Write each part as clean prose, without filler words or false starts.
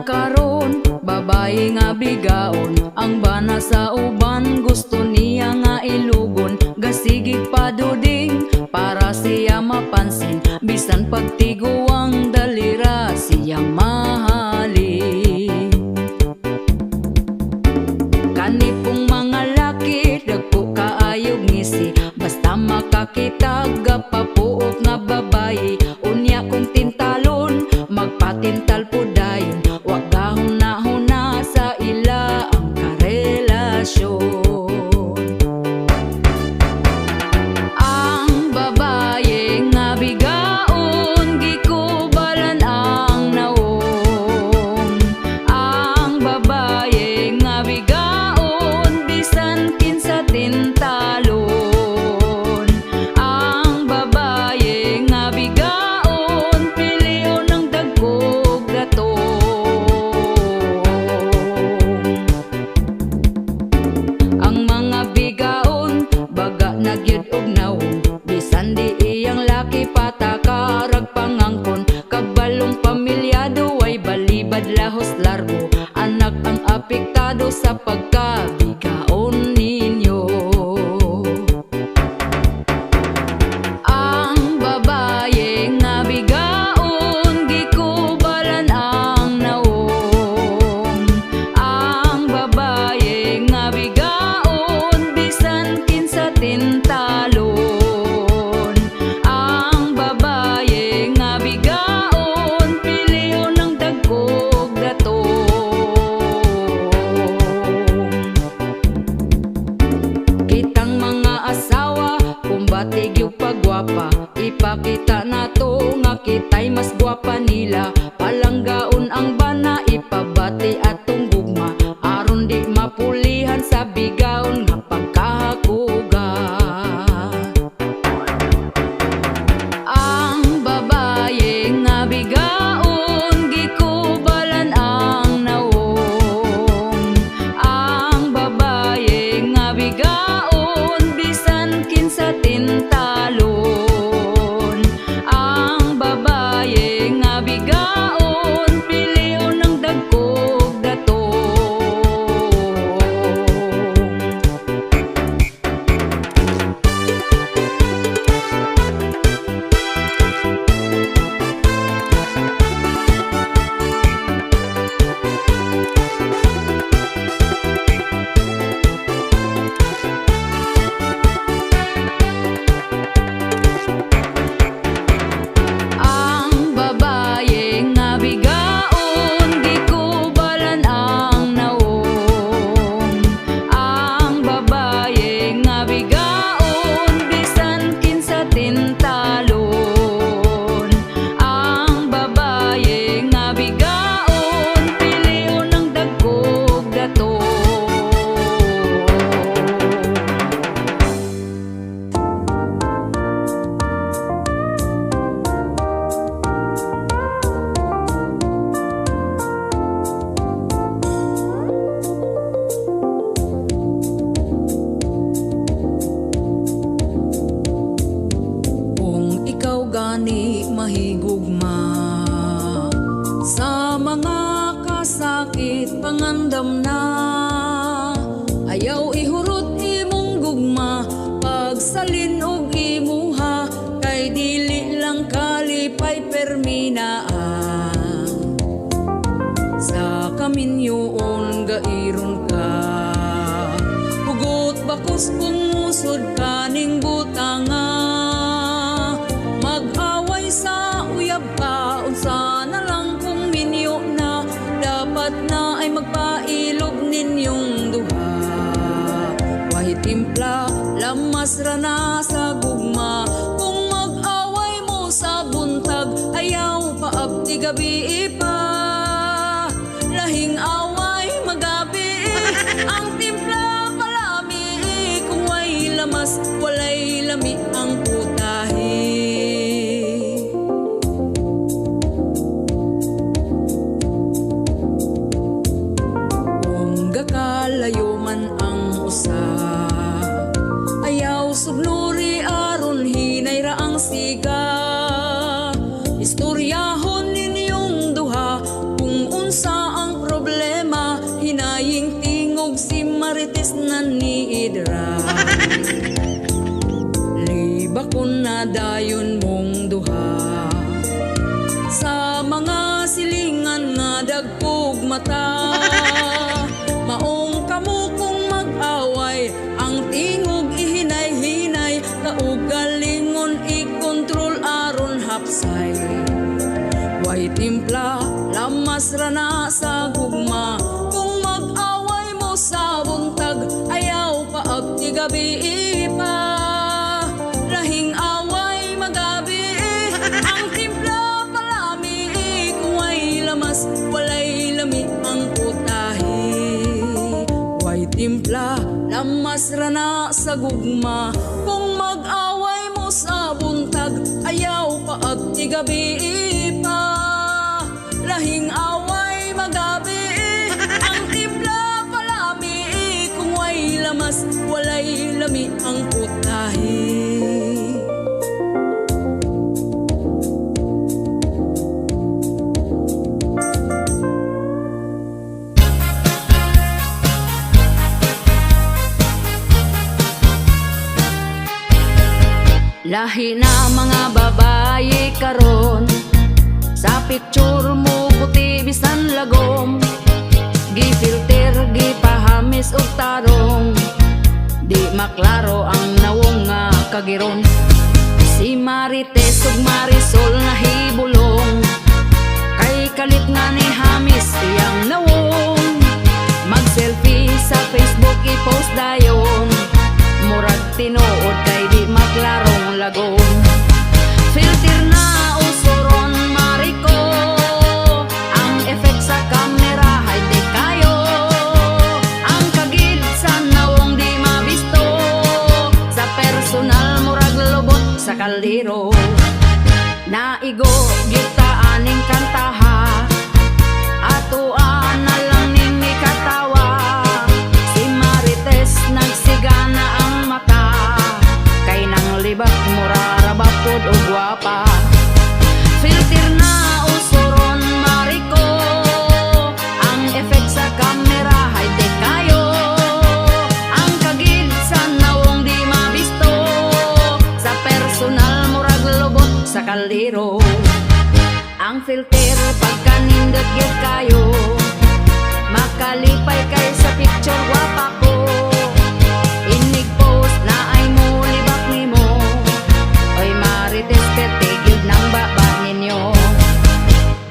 karon, babae nga bigaon, ang bana sa uban gusto niya nga ilugon. Gasigig paduding para siya mapansin, bisan pagtiguang dalira siya mahalin. Kanipong mga laki dagko kaayog ngisi, basta makakitag papuok nga babae. Unya kong tintalon magpatintal po dayon, wag gahuna-huna sa ila ang karelasyon. Ang babae nga bigaon, gikubalan ang naong. Ang babae nga bigaon, bisan kinsa tintalon. Ang babae nga bigaon, piliyon ng dagkog datong. Ang mga bigaon, baga nagyud og naong, bisan di iyang laki patakarag pangangkon. Kabalong pamilyado ay balibad lahos largo, anak ang apektado sa pagkabigaon ninyo. Ang babae nga bigaon, gikubalan ang naong. Ang babae nga bigaon, bisan kinsa tintalon. Ang babae nga bigaon, piliyon ng dagkog datong. Kitang mga asawa, kumbatig yung pagwapa, ipakita nato nga kita'y mas gwapa nila. Palanggaon ang bana, ipabati atong gugma, aron di mapulihan sa bigaon nga pagkahakuga. Ang babae nga bigaon, gikubalan ang naong. Ang babae nga bigaon, bisan kinsa tintalon. Ang babae nga bigaon, piliyon ng dagkog datong. Ang babae nga bigaon, gikubalan ang naong. Ang babae nga bigaon, bisan kinsa tintalon. Ang babae nga bigaon, piliyon ng dagkog datong. Kung ikaw gani mahigugma sa mga kasakit pangandam na, ayaw ihurot imong gugma, pagsalin og imuha, kay dili lang kalipay perminaan. Sa kaminyoon gairon ka, hugot bakos kung musod kaning butanga. Mag-away sa uyab ka, unsa na lang kung minyo na, dapat na ay magpailog ninyong duha. Wahit timpla, lamas ra na sa gugma, kung mag-away mo sa buntag, ayaw paabdi gabi pa. Lahing away magabi, ang timpla palami, kung way lamas, walay lami ang putahe. Kung gakalayo man ang usa, ayaw sugnuri aron hinay ra ang siga. Istoryahon ninyong duha, Marites na ni Idra. Liba ko na dayon mong duha sa mga silingan nga dagkog mata. Maong kamo kung mag-away, ang tingog ihinay-hinay, kaugalingon ikontrol aron hapsay. Way timpla, lamas rana sa gugma, kung mag-away mo sa buntag, ayaw pa agti gabi pa. Lahing away magabi, ang timpla palami, kung way lamas, walay lami ang putahe. Way timpla, lamas rana sa gugma, kung mag-away mo sa buntag, ayaw pa agti gabi pa. Lahing away magabi, ang timpla palami, kung way lamas, walay lami ang putahe. Lahi na mga babaye karon, sa picture mo puti bisan lagom, gifilter, gipahamis og tarong, di maklaro ang nawong nga kagiron. Si Marites ug Marisol nahibulong, kay kalit nga ni hamis iyang nawong. Mag-selfie sa Facebook i-post dayon, murag tinuod kay di maklarong lagom. Filter na usuron mariko, ang effect sa camera high-tech kayo, ang kagid sa nawong di mabisto, sa personal murag lubot sa kaldero. Naigo gyud aning kantaha, atuan na lang ning mikatawa. Si Marites nagsigana ang mata, kay nang libak murarabak pod og gwapa. Filter na usuron mariko, ang effect sa camera high-tech kayo, ang kagid sa nawong di mabisto, sa personal murag lubot sa kaldero. Ang filter pagkanindot gyud kayo, makalipay kay sa picture gwapa ko. Inig post na ay mo libak nimo, oy Marites perte gyud nang baba ninyo.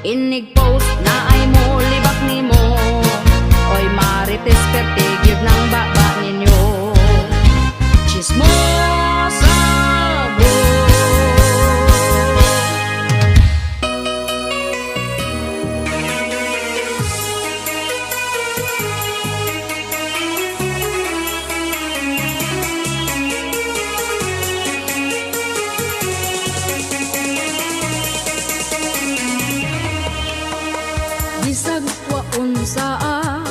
Inig post na ay mo libak nimo, oy Marites perte gyud nang baba ninyo. Chismosa go. Bisag wa unsaa,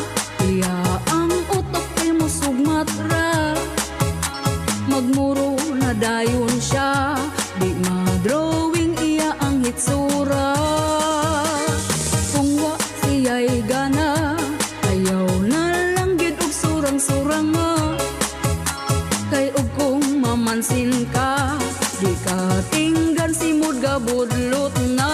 iya ang utok kay mo sugmatra. Magmuro na dayon siya, di ma-drawing iya ang hitsura. Kung wa siya'y gana, ayaw na lang gid og surang-surang nga. Kay og kung mamansin ka, di ka tinggan si mood gabudlot na.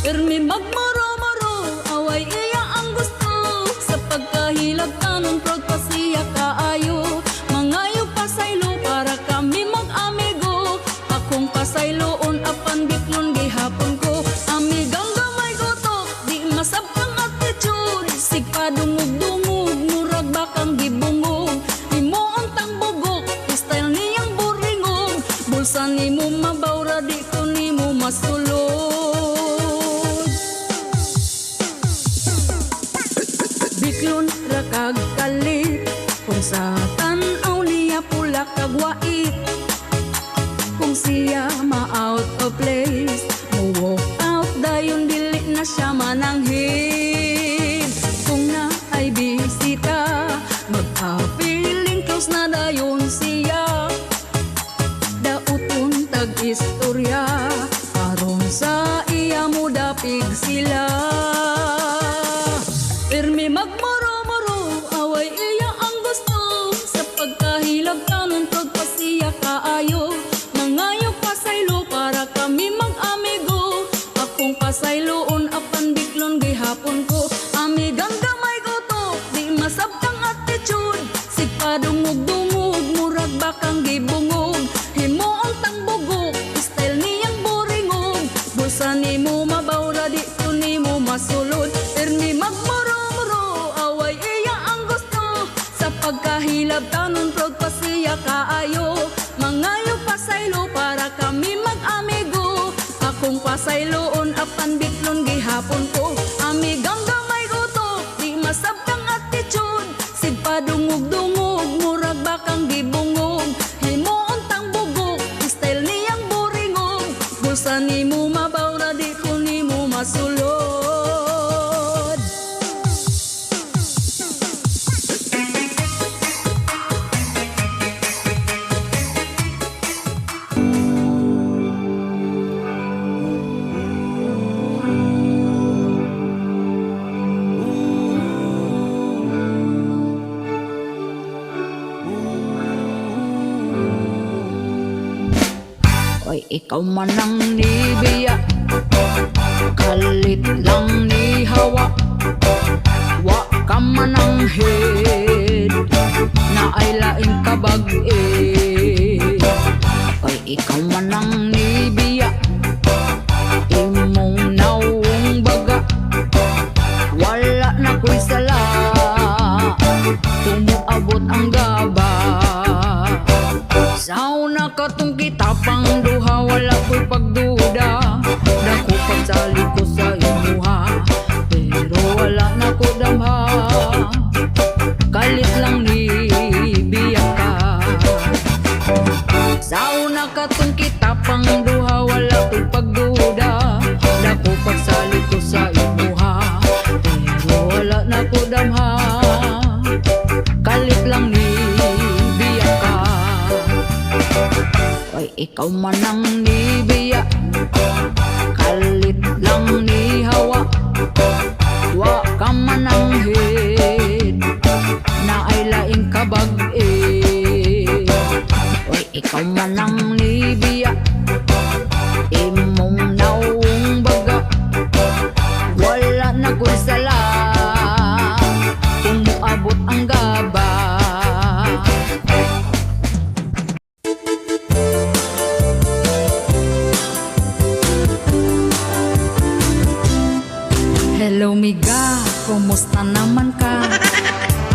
Ermi magmaro-maro, away iya ang gusto, sa pagkahilag tanon prod pa siya kaayo. Mangayo pasaylo para kami mag-amigo, akong pasayloon apan bitlon gihapon ko. Amigang gamay gotok, di masabkang attitude, sigpadungog-dungog, murag bakang gibungog. Imo untang bugok, style niyang buringog, bulsa nimo mabawra, di ko nimo masulod. Biklon ra kag kalit, kung sa tan-aw niya pula kag wait. Kung siya ma-out of place, mo-walk out dayon dili na siya mananghid. Kung na ay bisita, mag-feeling close na dayon siya. Dauton tag-istorya, aron sa iya mo dapig sila. Pirmi magmuro-muro, away gihapon ko. Amigang gamay ko to, di masabtang attitude. Sigpadungog-dungog, murag bakang gibungog. Himuon tang bugok, style niyang boringog. Bulsa ni mo mabawra, di ko ni mo masulod. Ermi magmuro-muro, away iya ang gusto. Sa pagkahilab tanon proud pa siya kaayo. Mangayo pasaylo para kami mag-amigo. Akong pasayloon apan bitlon gihapon ko. Amigang gamay ko to, di masabtang attitude. Sigpadungog-dungog, murag bakang gibungog. Himuon tang bugok, style niyang boringog. Bulsa ni mo mabawra, di ko ni mo masulod. Oy, ikaw man ang nibiya, kalit lang ni hawa. Wa ka man ang head, na ay laing kabag-e. Oy, ikaw man ang nibiya, imong nawong baga. Wala na ko'y sala, tumuabot ang gaba. Sauna ka tong kitapang duha, wala ko'y pagduda. Dako pagsali ko sa imuha, pero wala na ko damha. Kalit lang ni biyak ka. Sauna ka tong kitapang duha, wala ko'y pagduda. Dako pagsali ko sa imuha, pero wala na ko damha. Kalit lang ni biyak ka. Oy, ikaw man ang nibiya, kalit lang ni hawa. Wa ka man ang head, na ay laing kabag-e. Oy, ikaw man ang nibiya, imong nawong baga. Wala na ko'y sala, tumuabot ang gaba. Hello miga, kumusta naman ka?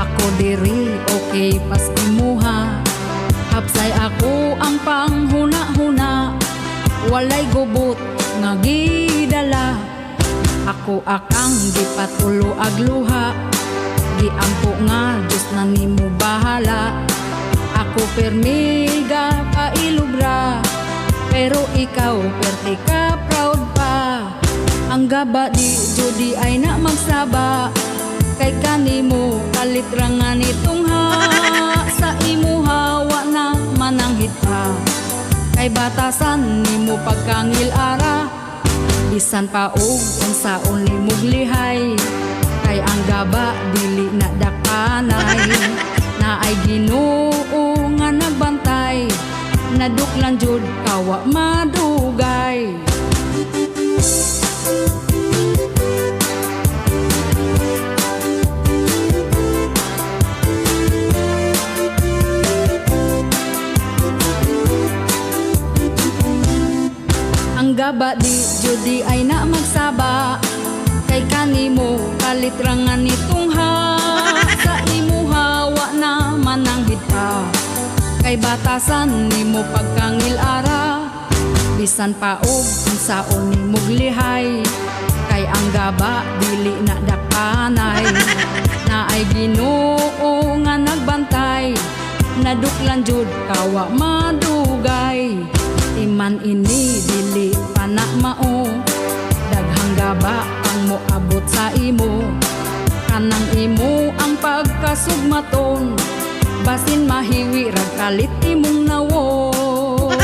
Ako diri, okay pas imuha. Hapsay ako ang panghuna-huna, walay gubot nga gidala. Ako akang gipatulo ag luha, giampo nga Diyos na nimo bahala. Ako permiga pailugra, pero ikaw perti ka proud pa. Ang gaba di judi ay na magsaba, kay kanimo kalit rangan itong ha. Sa imo hawa na mananghit ka, kay batasan nimo pagkangil ara. Bisan pa og unsaon nimog lihay, kay ang gaba dili na dakanay. Na ay Ginoo nga nagbantay, naduklan jud kawa madugay. Ang gaba di judi ay na magsaba, kay kanimo kalit rangan nitong ha. Sa imo hawa na mananghid ka, kay batasan nimo pagkangil ara. Bisan pa og unsaon nimog lihay, kay ang gaba dili na dakanay. Na ay Ginoo nga nagbantay, naduklan jud kawa madugay. Iman ini dili pa na mao, daghang gaba ang moabot sa imo. Kanang imo ang pagkasugmaton, basin mahiwi rag kalit imong nawon.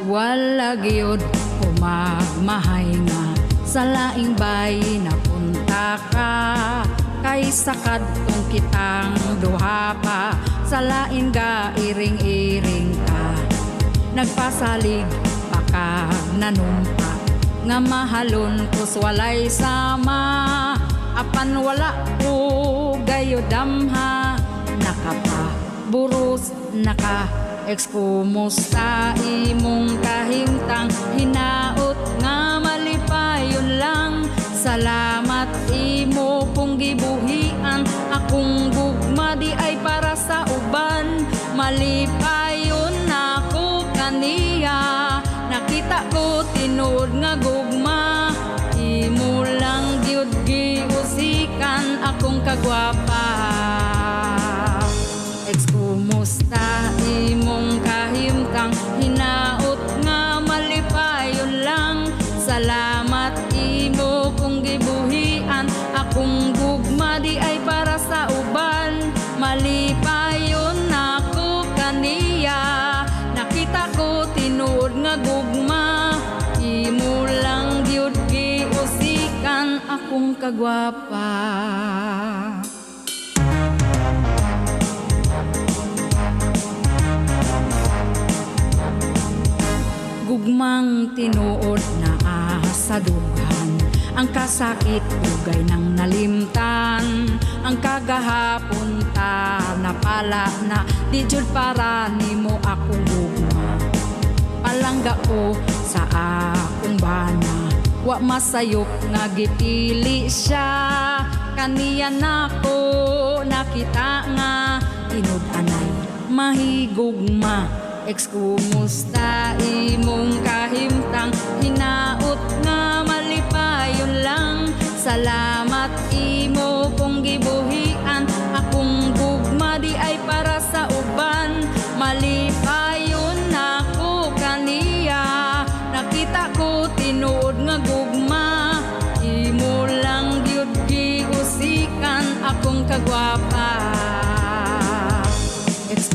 Wala gyud umagmahay nga sa laing bayi napunta ka. kay sakad kung kitang duha pa sa lain ga iring-iring ka. Nagpasalig pa ka nanumpa nga mahalon kus walay sama. Apan wala ko gayo damha, nakapaburos naka ekskumusta imong kahimtang hinaot nga malipayon lang. Salamat imo kung gibuhian akong gugma di ay para sa uban. Malipayon ako kaniya, nakita ko tinuod nga gugma. Imo lang gyud giusikan akong kagwapa. Kumusta imong kahimtang hinaot nga malipayon lang. Salamat imo kung gibuhian akong gugma di ay para sa uban. Malipayon ako kaniya, nakita ko tinuod nga gugma. Imo lang gyud giusikan akong kagwapa. Gugmang tinuod na sa dughan, ang kasakit ugay ng nalimtan. Ang kagahapon ta napala na di jud para nimo akong gugma. Palangga ko sa akong bana, wa masayop nga gipili siya. Kaniya nako nakita nga inud-anay mahigugma. Kumusta imong kahimtang hinaot nga malipayon lang. Salamat imo kung gibuhian akong gugma di ay para sa uban. Malipayon ako kaniya, nakita ko tinuod nga gugma. Imo lang gyud giusikan akong kagwapa.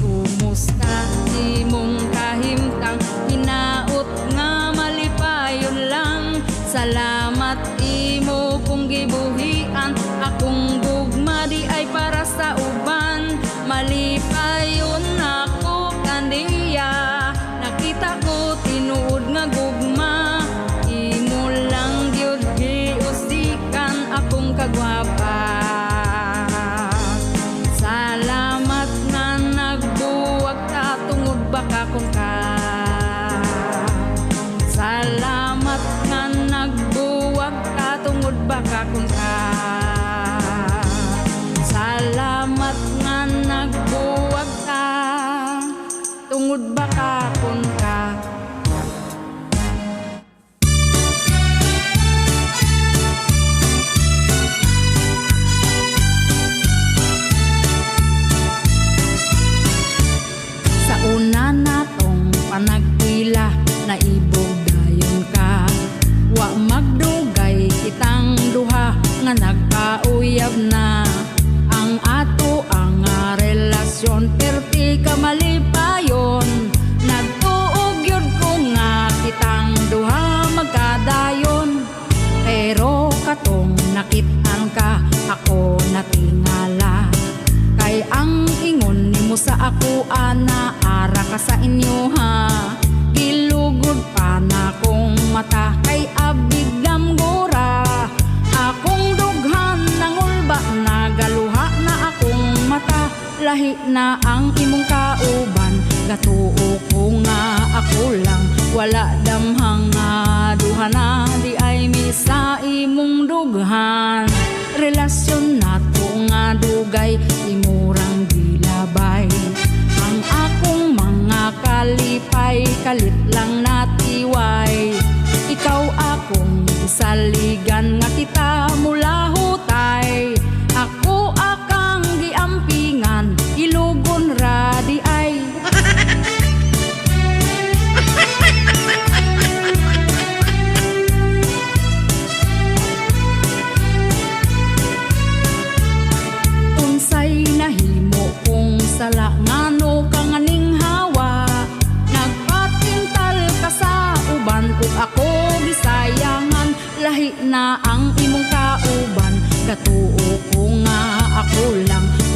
Kumusta imong kahimtang hinaot nga malipayon lang. Salamat imo kung gibuhian akong gugma di ay para sa uban. Malipayon ako kaniya, nakita ko tinuod nga gugma. Imo lang gyud giusikan akong kagwapa. Salamat nga nagbuwag ka tungod baka kung ka. Salamat nga nagbuwag ka tungod baka kung ka. Salamat nga nagbuwag ka tungod baka kung ka. Una natong panagpila na ibog dayon ka. Wa magdugay kitang duha nga nagkauyab na. Ang ato ang relasyon perti ka malipayon. Nagtuog yun ko nga kitang duha magkadayon. Pero katong nakitaan ka ako natingala. Kay ang ingon nimo sa ako ana ara ka sa inyo ha. Gilugod pa na kong mata kay abig damgura. Akong dughan nangulba na galuha na akong mata. Lahi na ang imong kauban, gatuo ko nga ako lang. Wala damhang nga duha na di ay misa imong dughan. Relasyon nato nga dugay imurang gilabay. Ang akong mga kalipay kalit lang natiway. Ikaw akong isaligan nga kita mula hutay. Ako akang giampingan ilugon ra di ay. Unsay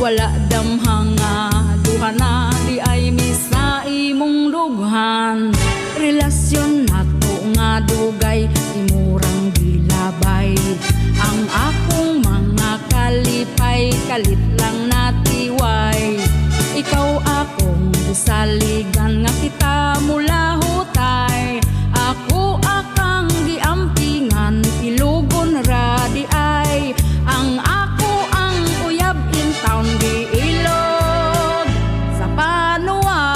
wala damhanga duha na di ay misa imong dughan. Relasyon nato nga dugay imurang gilabay. Ang akong mga kalipay kalit lang natiway. Ikaw akong saligan nga kita mula hutay. Ako akang giampingan ilugon ra di ay. Ang ako ang uyab in town giilog sa panuay.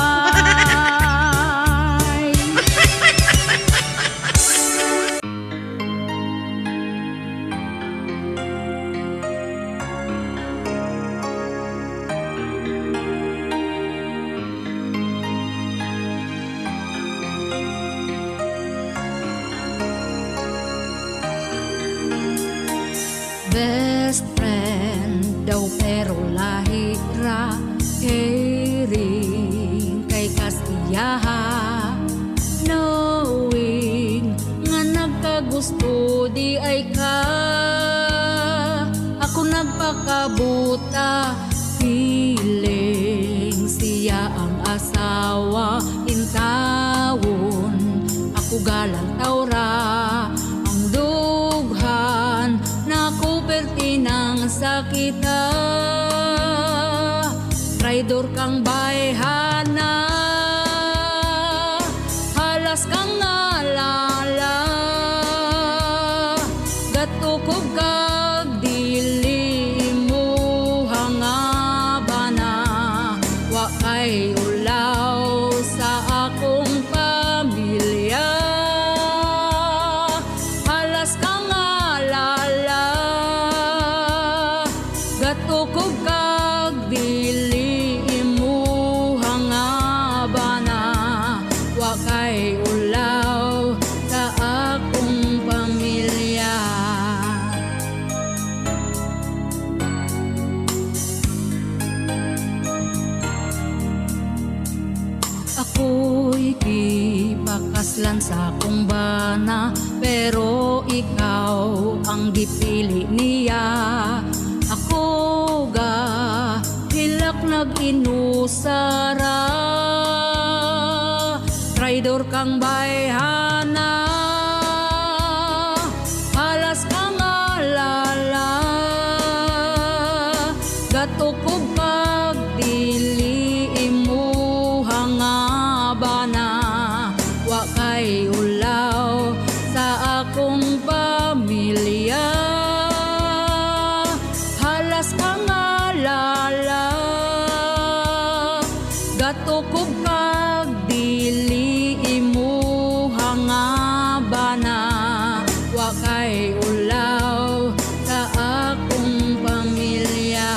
Best friend daw pero lahi ra caring kay kastiyaha. Knowing nga nagkagusto di ay ka. Ako nagpakabuta feeling siya ang asawa intawon. Ako galang tawra ang dughan naku pertinang sakita. Traidor kang bayhana, halas kang ngalala. Gatukob kag dili mo hangabana. Wa kay ulaw sa akong pamilya. Halas kang ngalala. Gatukob kag dili mo hangabana. Wa kay ulaw sa akong pamilya. Ako'y gipakaslan sa akong bana, pero ikaw ang gipili niya. Ako ga hilak nag-inusara. Traidor kang bayhana, halas kang alala. Gatukob kag dili mo hangabana. Wa kay ulaw sa akong pamilya. Halas kang alala. Gatukob kag dili mo hangabana. Wa kay ulaw sa akong pamilya.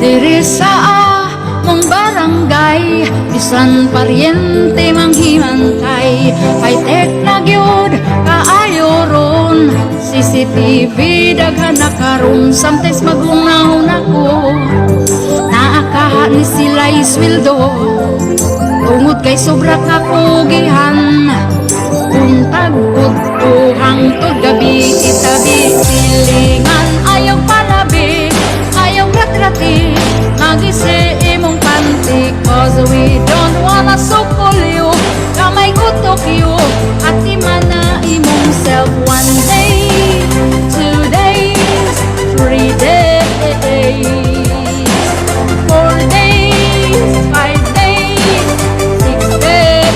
Diri sa mong barangay, bisan paryente manghimantay. High-tech na gyud kaayo ron, CCTV daghan na karon. Sometimes magungaw na ko, naakaha ni sila isweldo. Tungod kay sobra ka pugihan, kung tagod ko hangtod gabi itabi. Silingan ayaw palabi, ayaw ratrati, magisi imong panty. Cause we don't wanna sukol you, kamay kutok you, at imana imong self. One day, 2 days, 3 days, 4 days, 5 days, 6 days.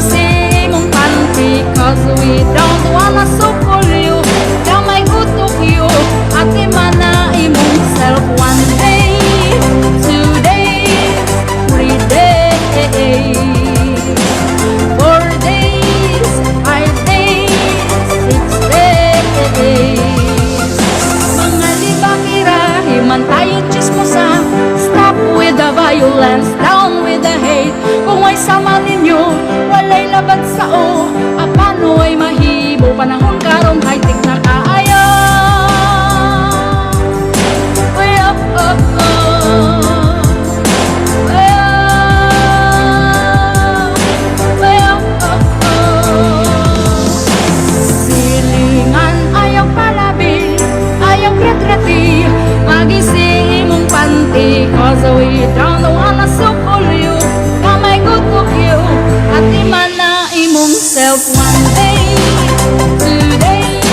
Magising mong panty, cause we don't wanna sukol you. Damay utok you, ati mana imong self. One day, 2 days, 3 days, 4 days, 5 days, 6 days. Mga libakira, himan tayo chismosa. Stop with the violence, down with the hate. Kung ay sama ninyo, walay laban sao. Apano ay mahibo, panahon karon high-tech na kaayo. Way up, up, up. Way up, way up, up, up. Silingan ayaw palabi, ayaw retrati. Magising mong panty, cause we don't wanna sukol you. Kamay gutok you, at imana imong self. One day, 2 days,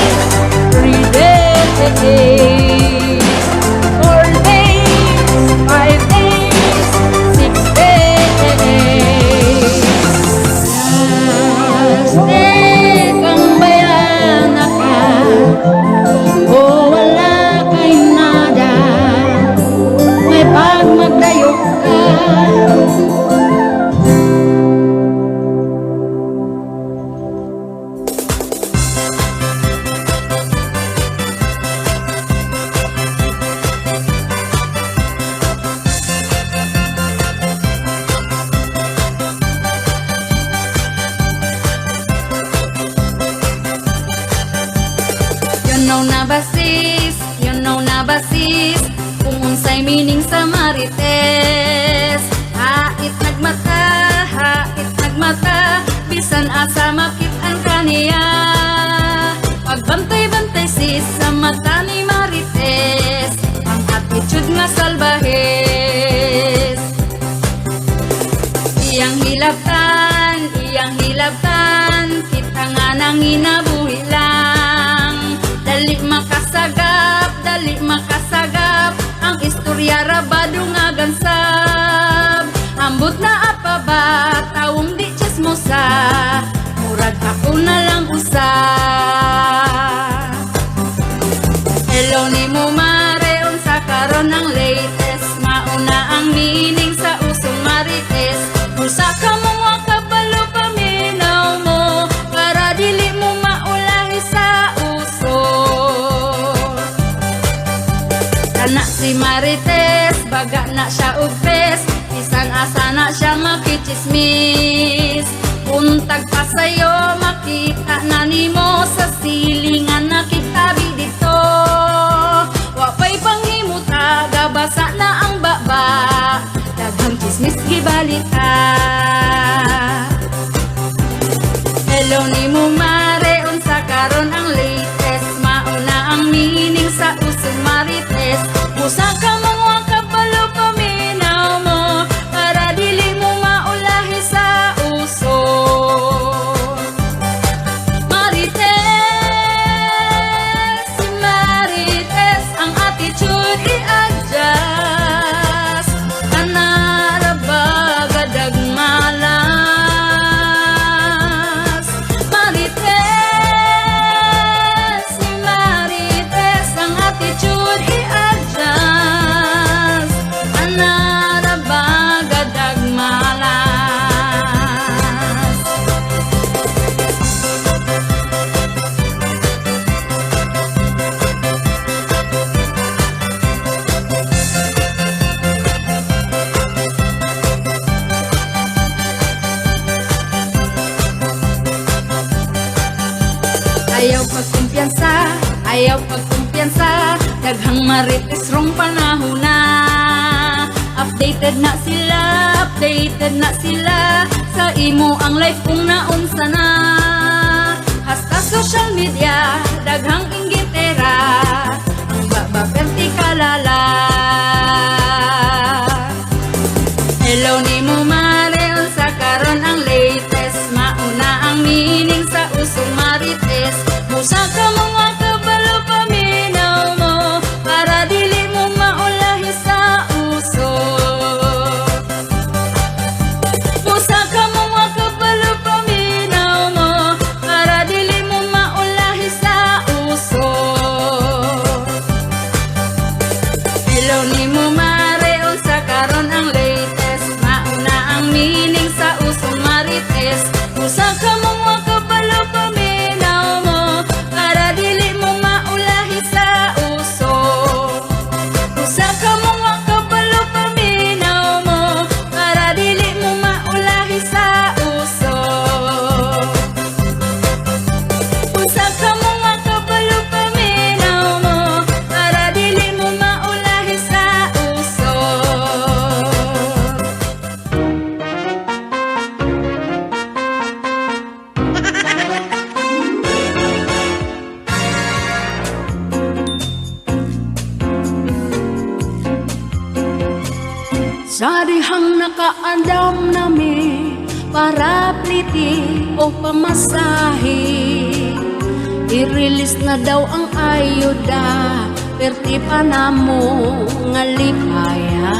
3 days, 4 days, 5 days, 6 days. Stay kang bayana ka, o wala kay nada. May pag magdayok ka. You know na basis, kung unsay meaning sa marites. Hait nagmata, bisan asa makit-an kaniya. Pagbantay-bantay sis sa mata ni marites, ang attitude nga salbahes. Iyang hilabtan, kita nga nang inabuhi lang. Dali makasagap, ang istorya rabado nga gansab. Ambot na apa ba, tawong di chismosa, murag ako na lang usa. Hello ni mo mare, unsa karon ang latest, mauna ang meaning sa usong marites. Usa ka mo nga kabalo paminaw mo, para dili mo maulahi sa uso. Kana si marites, baga na siya ugpes, bisan asa na siya makichismis. Untag pa sa'yo, makita na nimo sa silingan na kitabi dito. Wapay panghimuta, gabasa na ang baba, daghang chismis gibalita. Hello ni mo mare, unsa karon ang latest, mauna ang meaning sa usong marites. Usa ka mga kabalo paminaw mo, para dili mo maulahi sa uso. Marites, si marites, ang attitude i-adjust. Tanara ba gadag malas. Marites, si marites, ang attitude i-adjust. Tanara ba gadag malas. Ayaw pagkumpiyansa, daghang marites rong panahon na. Updated na sila, sa imo ang life kung naunsa na. Hasta social media, daghang inggitera, ang baba perti kalala. Hello ni mo mare, unsa karon ang latest, mauna ang meaning sa usong marites. Musa ka mga kabalo paminaw mo, para dili mo maulahi sa uso. Musa ka mga kabalo paminaw Daghang nakaandam nami para pliti o pamasahe. I-release na daw ang ayuda, perti pa na mo nga lipaya.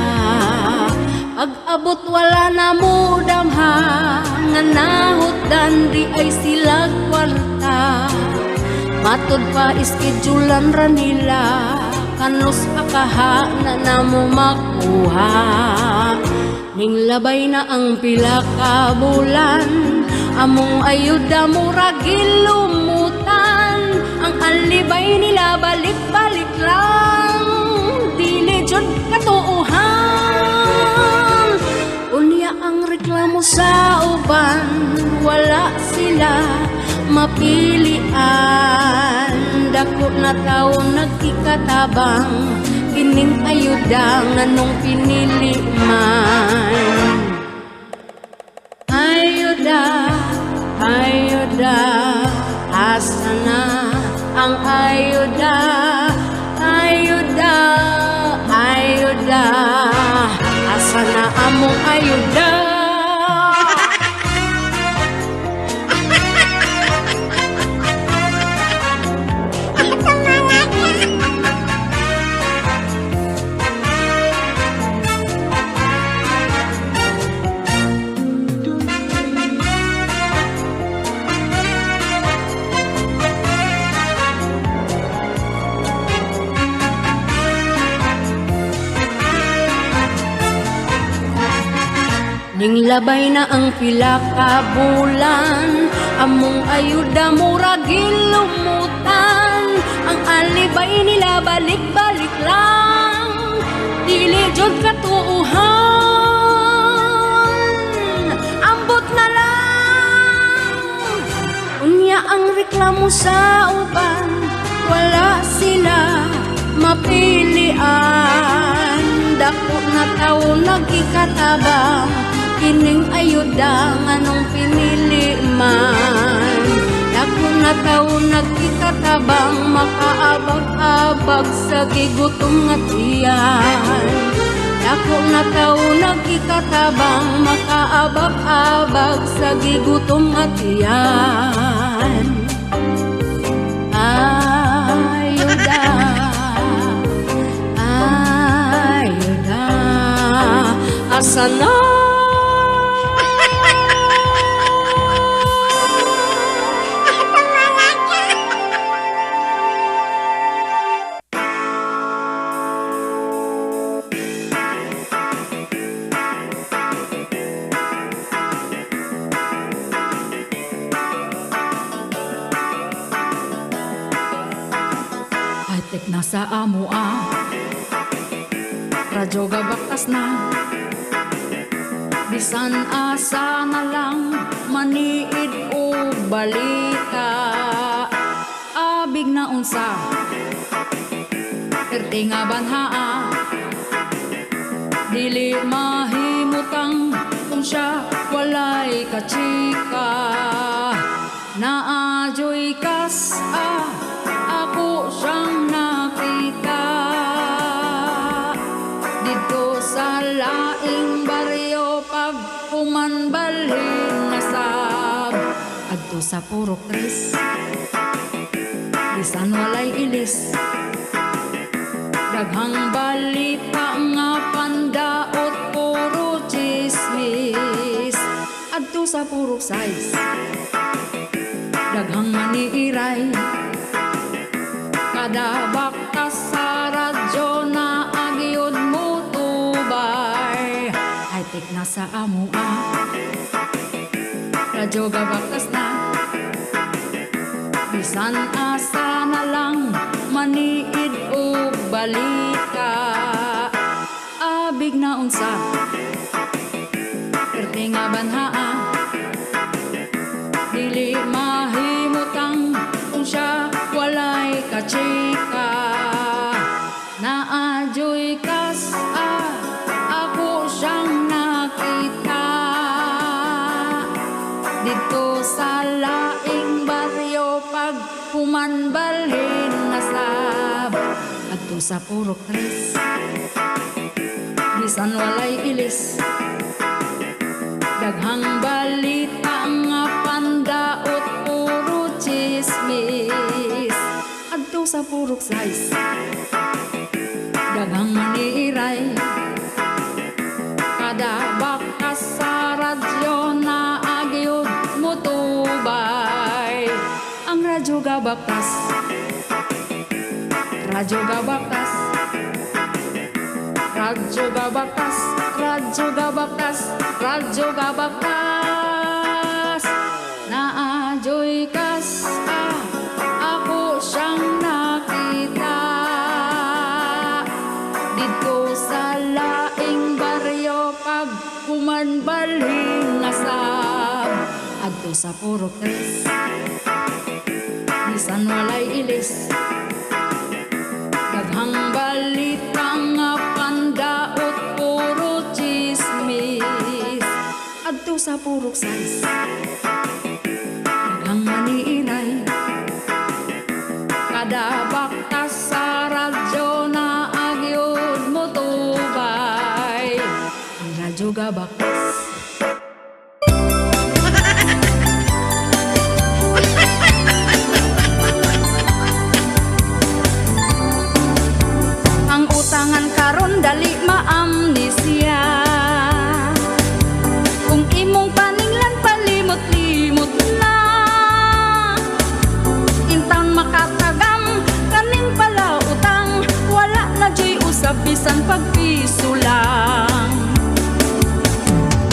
Pag-abot wala na mo damha, nga nahutdan di ay sila kwarta. Matod pa iskidjulan ra nila, kanos akaha na mo makuha. Ning labay na ang pila ka bulan, among ayuda mura gilumutan. Ang alibay nila balik-balik lang, dili jud katuohan. Unya ang reklamo sa uban, wala sila mapilian. Dako na tao nagkikatabang, kining ayuda nganong pinili man. Ayuda, ayuda, asa na ang ayuda? Ayuda, ayuda, asa na among ayuda? Ning labay na ang pila ka bulan, among ayuda mura gilumutan. Ang alibay nila balik-balik lang, dili jud katuohan. Ambot na lang. Unya ang reklamo sa uban, wala sila mapilian. Dako na tao nagkikatabang, kining ayuda nganong pinili man. Dako na tao nagkikatabang, makaabag-abag sa gigutom nga tiyan. Dako na tao nagkikatabang, makaabag-abag sa gigutom nga tiyan. Ayuda, ayuda, asa na? High-tech na sa amo radyo gabaktas na. Bisan asa na lang, maniid o balita. Abig na unsa, perti nga banhaa. Dili mahimutang kung siya walay kachika. Naadyo'y kas ako siyang nakita dito sa laing baryo. Pag pumanbalhin na sab adto sa purok tres, bisan walay ilis. Daghang balita nga pandaot, puro chismis adto sa purok size. Daghang maniiray, kada baktas sa radyo na agyod mo tubay. High-tech na sa amo radyo gabaktas na. Bisan asa na lang, maniid o balita. Abig na unsa, perti nga banhaa. Dili mahimutang kung siya walay kachika. Naadyo'y kas ako siyang nakita dito sa laing baryo. Pag humanbalhin na sab adto sa purok tres, bisan walay ilis. Daghang balita nga pandaot puro chismis. Adto sa purok size, daghang maniiray. Kada bakas sa radyo na agyod mutubay. Ang radyo gabakas, radyo gabakas, radyo gabakas, radyo gabakas, radyo gabakas. Naadyo'y kas ako siyang nakita dito sa laing baryo pag kumanbalhin nasab. Adto sa purok tres, bisan walay ilis. Daghang balita nga pandaot puro chismis. Adto sa purok size, daghang maniiray. Kada bakas sa radyo na agyod mutubay. Ang radyo gabakas. Ang utangan karon dali maamnesia. Kung imong paninglan palimot-limot na, intang makatagam kaning pala utang. Wala na joy usab bisan pagpiso lang.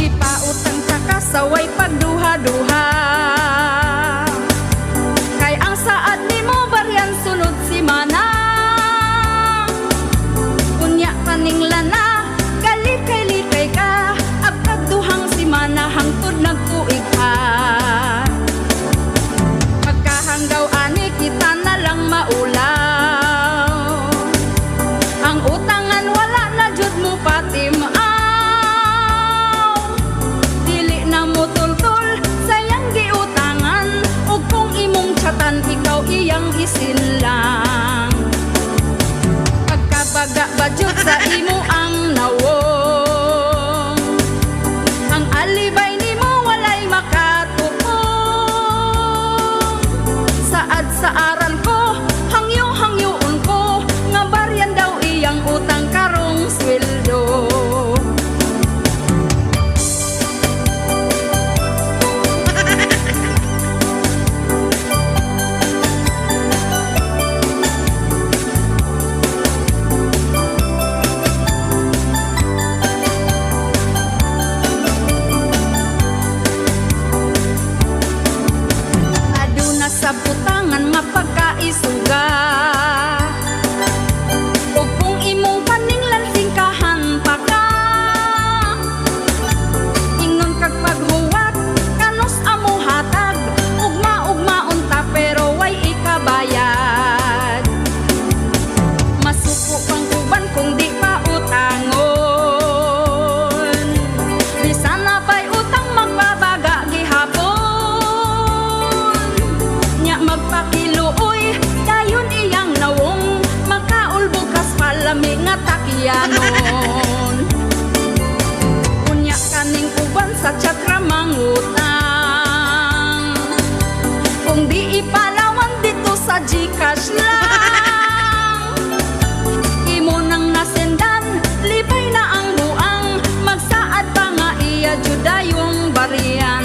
Ipautang ka kasaway pagduha-duha. Kay ang saad nimo baryan sunod si mana. Paninglan na, galikay-likay ka. Agkag duhang si mana hangtod nagtuig ka. Pagkahanggaw ani kita na lang maulaw. Ang utangan wala na jud mo patimaw. Dili na mo tultul sayang giutangan. Ug kung imong chatan ikaw iyang isinlang. Baga bajut sa imo ang nawong. Ang alibay nimo walay makatupong. Saad sa aral ko, hangyo-hangyoon ko. Nga baryan daw iyang utang karong sweldo. Sa butangan nga pagkaisuga. Ug kung imong paninglan singkahan pa ka, ingon kag paghuwat kanos amo hatag. Ugma-ugmaon ta pero way ikabayad. Masuko pang uban kung di pa utangon. Bisan na pa'y utang magbabaga gihapon. Magpakiluoy, dayon iyang nawong. Makaulbukas palami nga takyanon. Unya kaning uban sa tsakra mangutang. Kung di ipalawan dito sa Gcash lang. Imo nang nasendan, libay na ang buang. Magsaad pa nga iya judayong barian.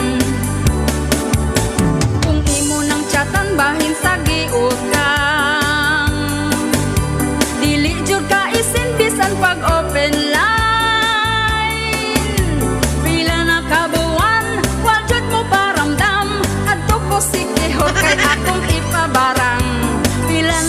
Chatan bahin sa giutang. Dili jud ka isin bisan pag open line. Pila na kabuan, wa jud mo paramdam. Adto ko si kihor kay akong ipabarang. Pila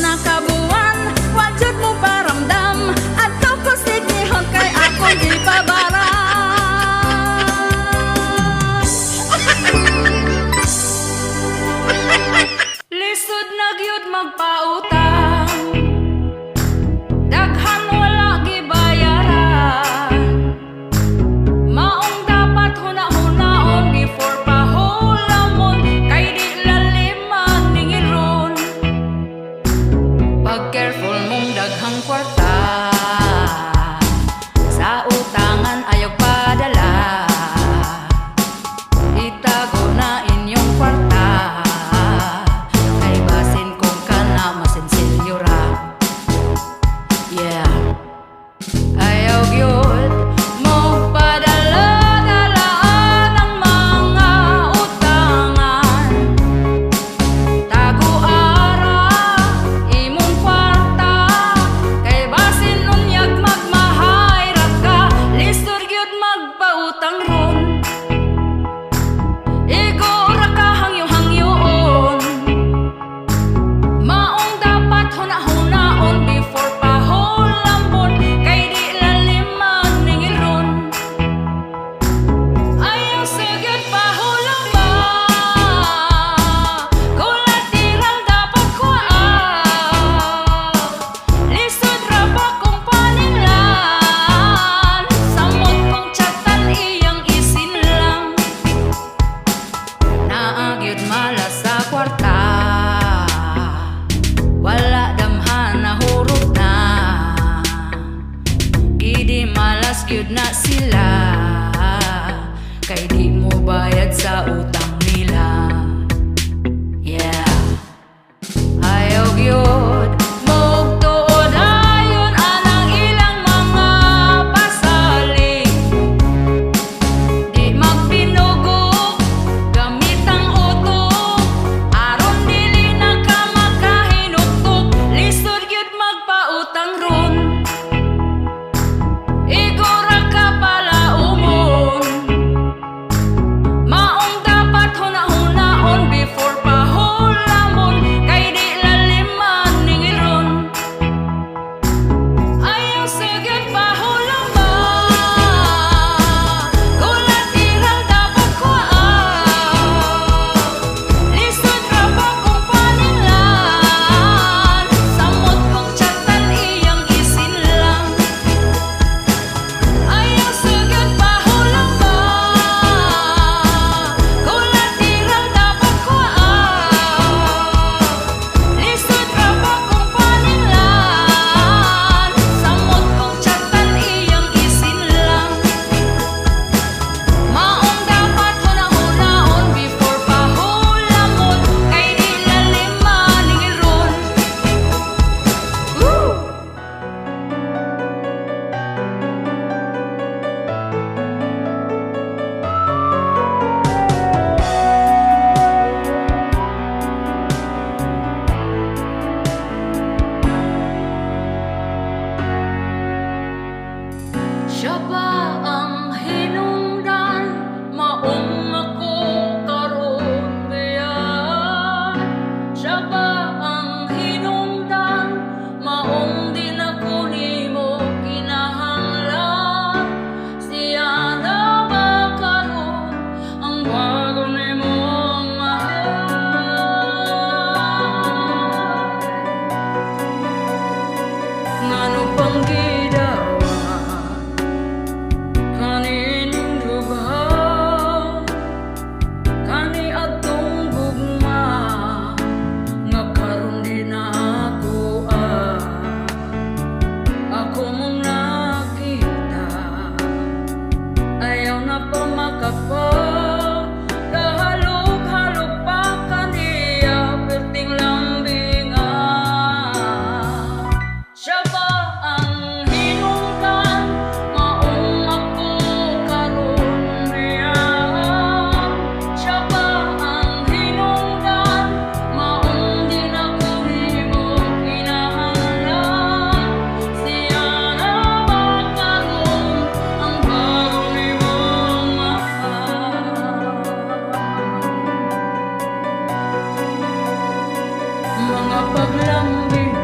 paglambing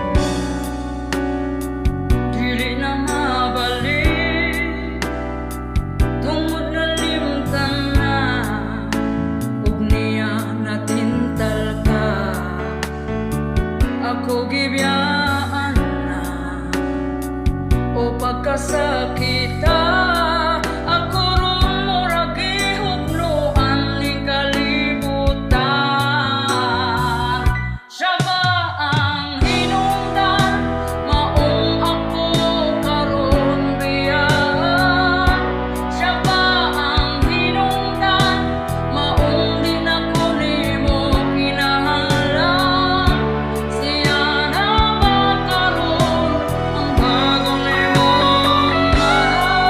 dili na mabalik, tungod na limtan na ug niya natintal ka. Ako gibiyaan na o pagkasakita, ako ron murag gihugnoan ni kalibutan. Siya ba ang hinungdan, maong ako karon biyaan? Siya ba ang hinungdan, maong di na ko nimo kinahanglan? Siya na ba karon ang bago nimong mahal?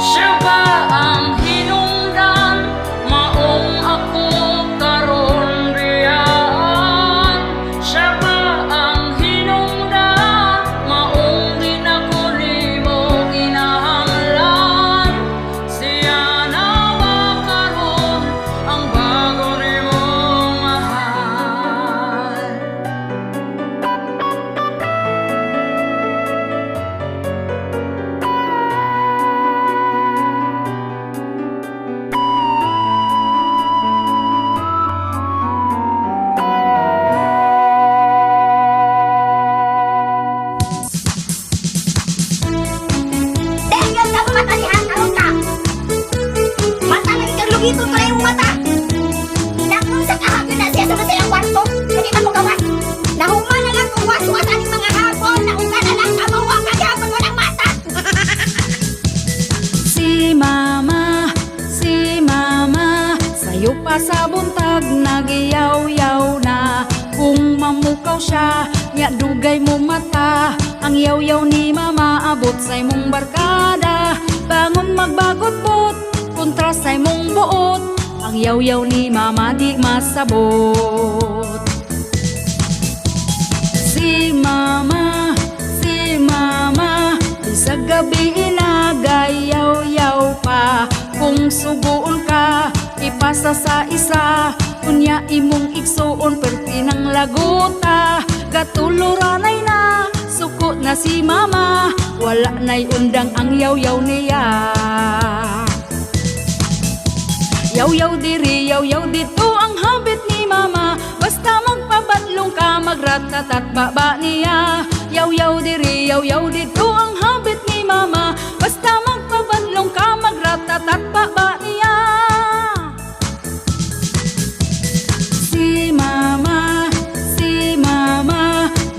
Siya ba ang hinungdan, maong ako karon biyaan? Siya ba ang hinungdan, maong di na ko nimo kinahanglan? Siya na ba karon ang bago nimong mahal? Tinggal ka mata nihan karon ka. Mata lagi kang lugito pa yung mata. Nakong sa kahapon na siya sa masayang kwarto. Hindi ka mo gawas. Nahuman na lang kung waswasan yung mga hapon. Naugan na lang kamawa kagapon walang mata. Si mama, sa'yo pa sa buntag nagiyaw-yaw na. Kung mamukaw siya, nga dugay mo mata. Ang yaw-yaw ni mama abot sa imong barkada. Bangon magbagot-bot, kontra sa imong buot. Ang yaw-yaw ni mama di masabot. Si mama, di sa gabi inagayaw-yaw pa. Kung suguon ka, ipasa sa isa. Kunya imong igsuon, perti ng laguta. Gatuluranay na, suko na si mama. Wala na'y undang ang yaw-yaw niya. Yaw-yaw diri, yaw-yaw dito ang habit ni mama. Basta magpabadlong ka, magratatat baba niya. Yaw-yaw diri, yaw-yaw dito ang habit ni mama. Basta magpabadlong ka, magratatat baba niya. Si mama,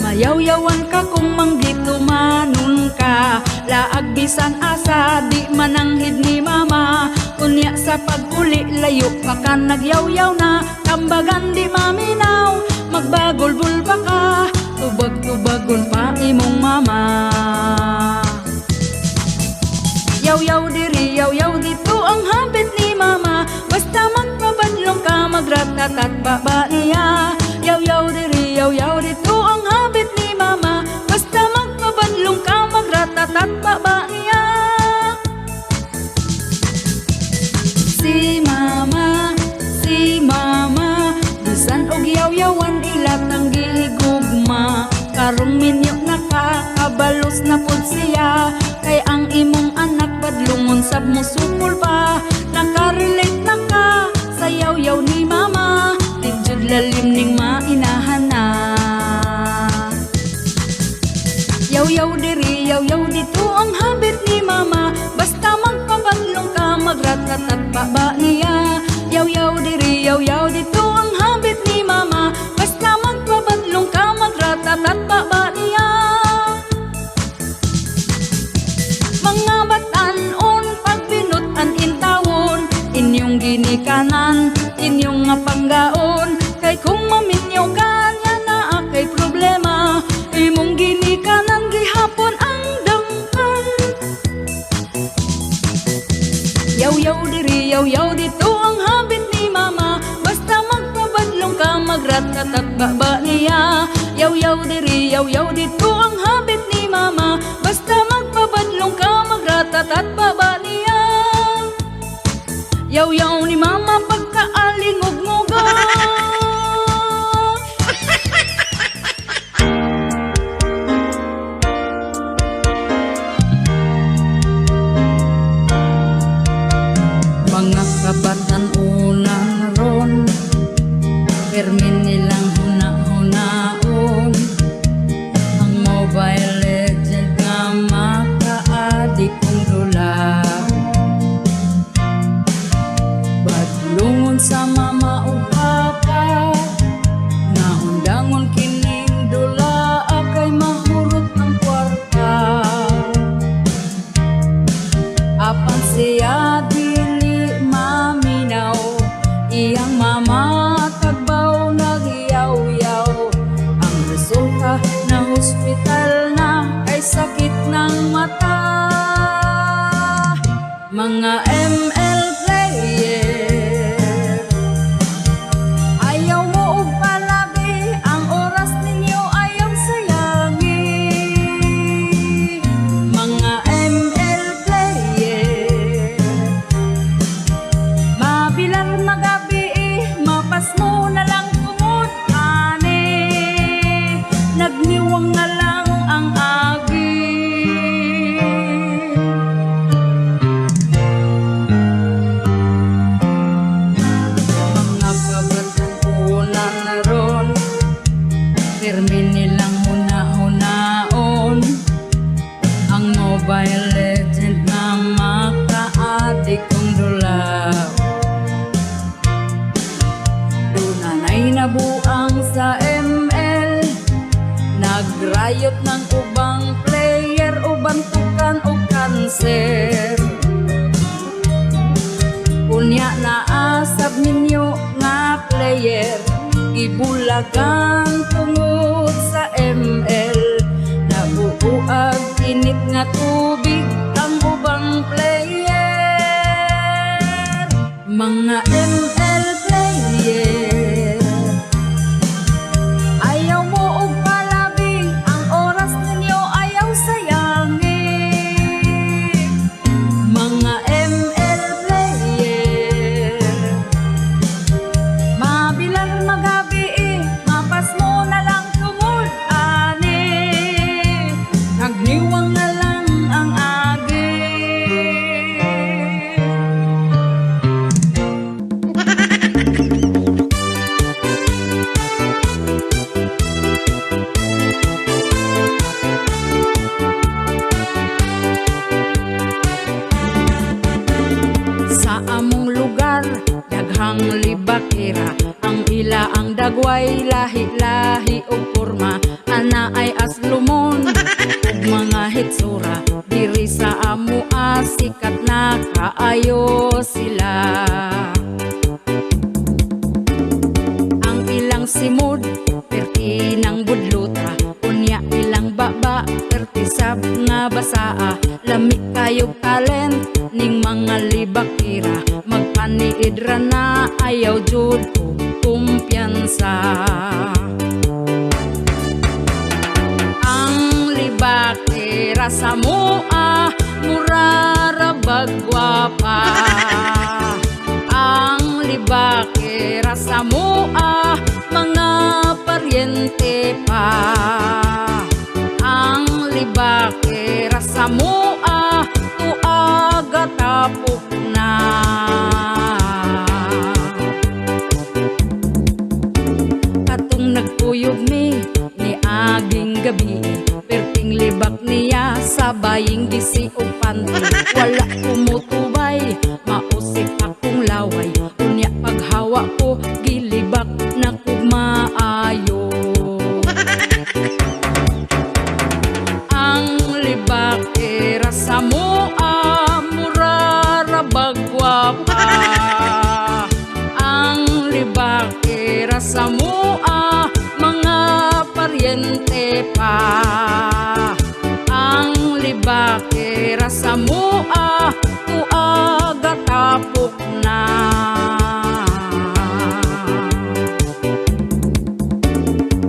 mayaw-yawan ka kung manggitumanon ka. Laag bisan asa, di mananghid ni mama. Unya sa pag-uli, layo pa ka nagyaw-yaw na. Tambagan di maminaw, magbagol-bul pa ka. Tubag-tubagon pa imong mama. Yaw-yaw diri, yaw-yaw dito ang habit ni mama. Basta magpabadlong ka, magratatat baba niya. Yaw-yaw diri, yaw-yaw dito ang habit ni mama. Basta magpabadlong ka, magratatat baba niya. Si mama, bisan og yaw-yawan ilat ang gihigugma. Karong minyo nakakabalos na pud siya. Kay ang imong anak badlungon sab mo sukol pa. Nakarelate na ka sa yaw-yaw ni mama. Di jud lalim ning mainahan na. Yaw-yaw diri, yaw-yaw dito ang habit ni mama. Basta magpabadlong ka, magratatat baba niya. Yaw-yaw diri, yaw-yaw dito ang habit ni mama. Basta magpabadlong ka, magratatat baba niya. Mga batanon, pagbinutan intawon, inyong ginikanan, inyong nga panggaon. Kay kung maminyaw ka, nya na akay problema. Imong ginikanan, gihapon ang dangkan. Yaw-yaw diri, yaw-yaw dito ang habit ni mama. Basta magpabadlong ka, magratatat baba niya. Yaw-yaw diri, yaw-yaw dito ang habit na hospital na kay sakit ng mata. Mga ML player, ayaw mo og palabi, ang oras ninyo ayaw sayangi. Mga ML player, mabilang magabi, mapas mo na lang tungod ani, nagniwang na lang ang agi. Mga kabatang una na ron, pirmi nilang huna-hunaon ang Mobile Legend na makaadik kong dulaw. Dunanay nabuang sa ML, nagrayot ng ubang player, uban tukan o kanser. Unya na asab ninyo nga player, gibulagan tungod sa ML. Nabuuag init nga tubig ang ubang player. Mga ML player, ayaw mo og palabi, ang oras ninyo ayaw sayangi. Mga ML player, mabilang magabi, mapas mo na lang tungod ani, nagniwang na lang ang agi. Sa among lugar, daghang libakira, ang ila ang dagway, lahi-lahi o porma, ana ay aslumon ug mga hitsura. Diri sa amo sikat na kaayo sila. Ang ilang simod, perti ng budluta, unya ilang baba, perti sab nga basaa. Lami kayog talent ning mga libakira, magpaniidra na ayaw jud og kumpiyansa. Ang libakira sa mua, murara bagwapa. Ang libakira sa mua, mga paryente pa. Ang libakira sa mua, tuaga tapok na. Katong nagpuyog mi ni aging gabi, perting libak niya sa baying gisi o panty. Wala kumutubay, mausik akong laway, unya paghawa ko gilibak na kumaayo. Ang libakira sa mua, murara bagwapa. Ang libakira sa mua, mga paryente pa. Ang libakira sa mua, tuaga tapok na.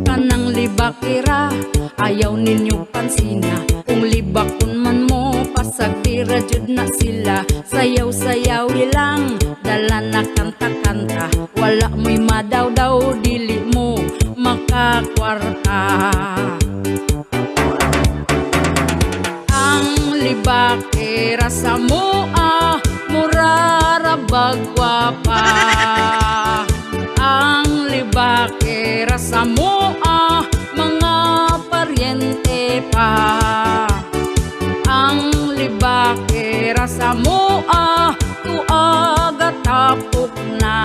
Kanang libakira, ayaw ninyo pansina, kung libakon man mo, pasagtira jud na sila. Sayaw-sayaw ilang, dala na kanta-kanta, wala mo'y madaw-daw, dili mo makakwarta. Ang libakira sa mua, murara bagwapa. Ang libakira sa mua, mga paryente pa. Ang libakira sa mua, tuaga tapok na.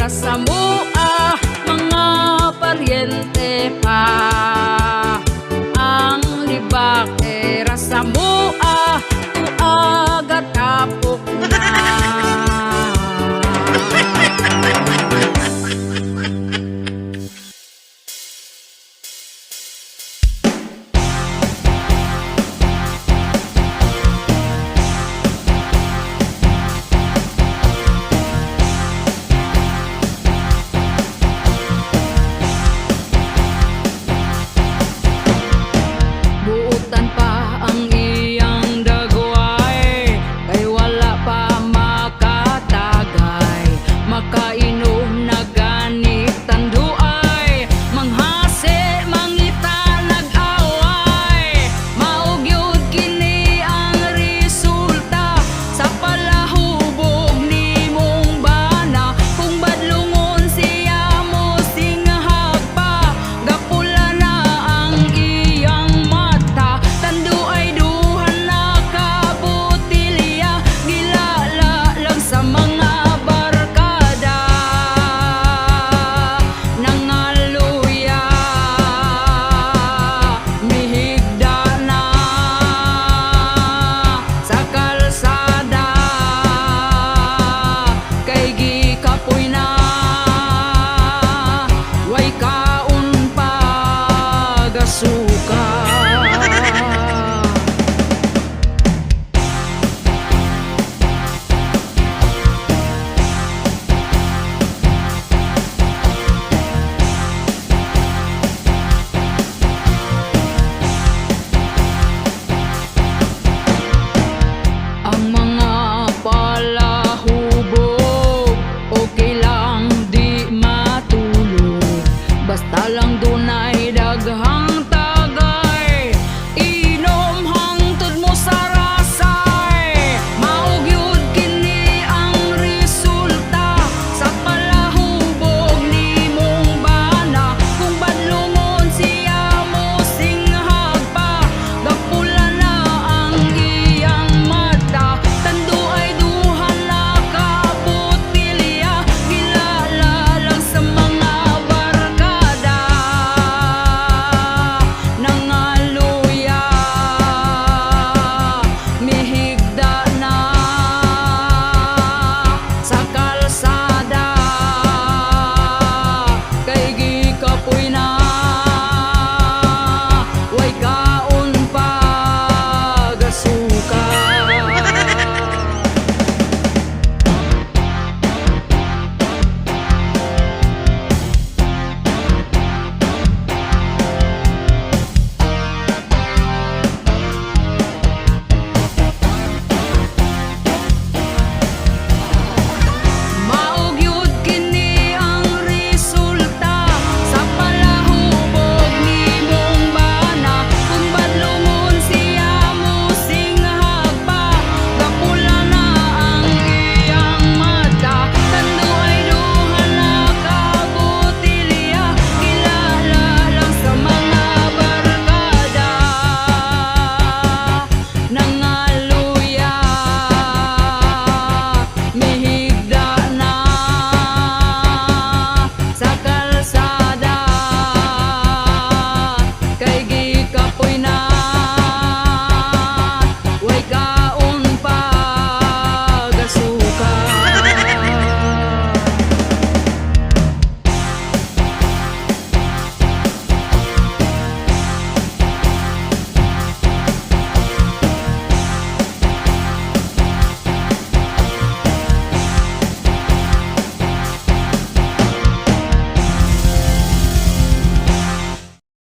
sa mo